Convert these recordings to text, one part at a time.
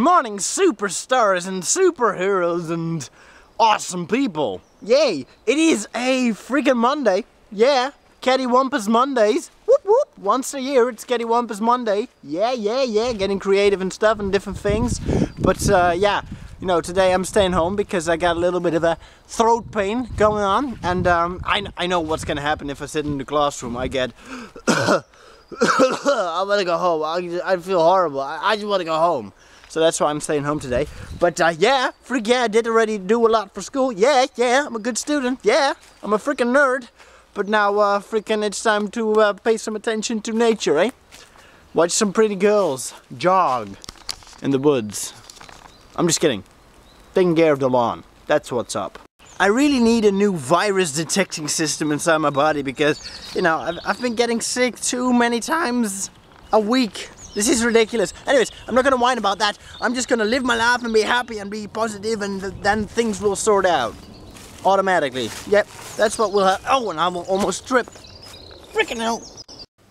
morning, superstars and superheroes and awesome people. Yay, it is a freaking Monday. Yeah, Cattywampus Mondays. Whoop whoop. Once a year it's Cattywampus Monday. Yeah, getting creative and stuff and different things. But yeah, you know, today I'm staying home because I got a little bit of a throat pain going on. And I know what's gonna happen if I sit in the classroom. I get... I want to go home. I feel horrible. I just want to go home. So that's why I'm staying home today. But yeah, I did already do a lot for school. Yeah, I'm a good student. Yeah, I'm a freaking nerd. But now freaking it's time to pay some attention to nature, eh? Watch some pretty girls jog in the woods. I'm just kidding. Taking care of the lawn. That's what's up. I really need a new virus detecting system inside my body because, you know, I've been getting sick too many times a week. This is ridiculous. Anyways, I'm not gonna whine about that. I'm just gonna live my life and be happy and be positive, and then things will sort out automatically. Yep, that's what will happen. Oh, and I will almost trip. Freaking hell.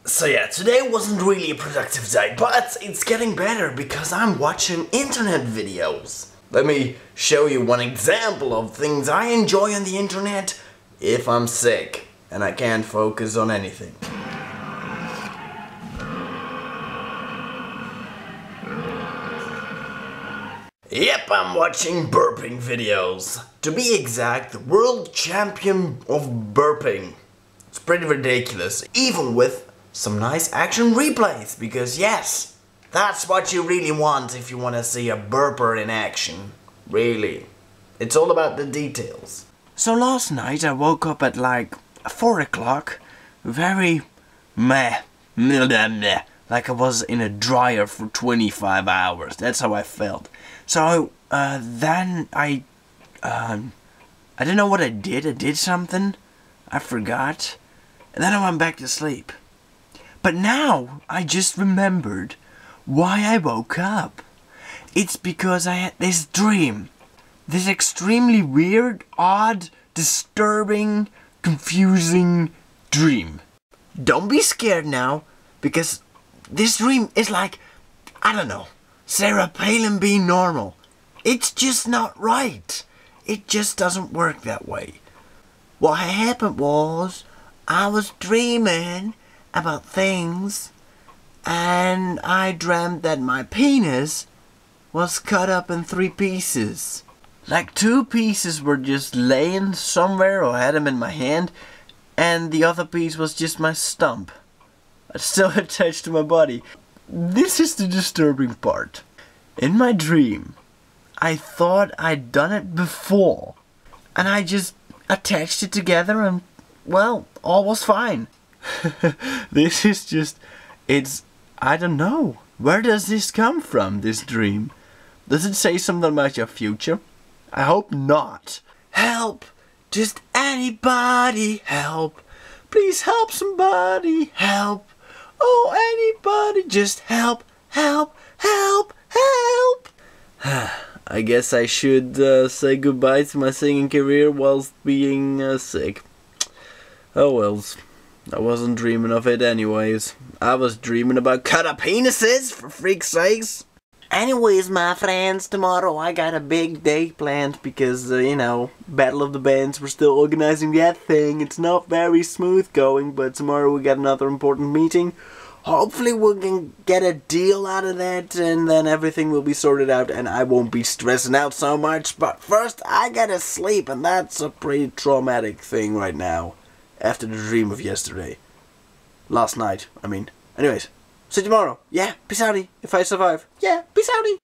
So yeah, today wasn't really a productive day, but it's getting better because I'm watching internet videos. Let me show you one example of things I enjoy on the internet if I'm sick and I can't focus on anything. Yep, I'm watching burping videos. To be exact, the world champion of burping. It's pretty ridiculous, even with some nice action replays, because yes, that's what you really want if you want to see a burper in action. Really. It's all about the details. So last night I woke up at like 4 o'clock, very meh, like I was in a dryer for 25 hours. That's how I felt. So then I don't know what I did. I did something. I forgot. And then I went back to sleep. But now I just remembered why I woke up. It's because I had this dream. This extremely weird, odd, disturbing, confusing dream. Don't be scared now, because this dream is like, I don't know, Sarah Palin being normal. It's just not right. It just doesn't work that way. What happened was, I was dreaming about things, and I dreamt that my penis was cut up in 3 pieces. Like 2 pieces were just laying somewhere, or I had them in my hand, and the other piece was just my stump. It's still attached to my body. This is the disturbing part. In my dream, I thought I'd done it before, and I just attached it together and, well, all was fine. This is just, I don't know. Where does this come from, this dream? Does it say something about your future? I hope not. Help! Just anybody help! Please help somebody help! Oh, anybody just help! Help! Help! Help! I guess I should say goodbye to my singing career whilst being sick. Oh wells. I wasn't dreaming of it anyways. I was dreaming about cut up penises, for freak's sakes. Anyways, my friends, tomorrow I got a big day planned because, you know, Battle of the Bands, we're still organizing that thing. It's not very smooth going, but tomorrow we got another important meeting. Hopefully we can get a deal out of that, and then everything will be sorted out and I won't be stressing out so much. But first, I gotta sleep, and that's a pretty traumatic thing right now. After the dream of yesterday. Last night, I mean. Anyways, see you tomorrow. Yeah, peace outie. If I survive. Yeah, peace outie.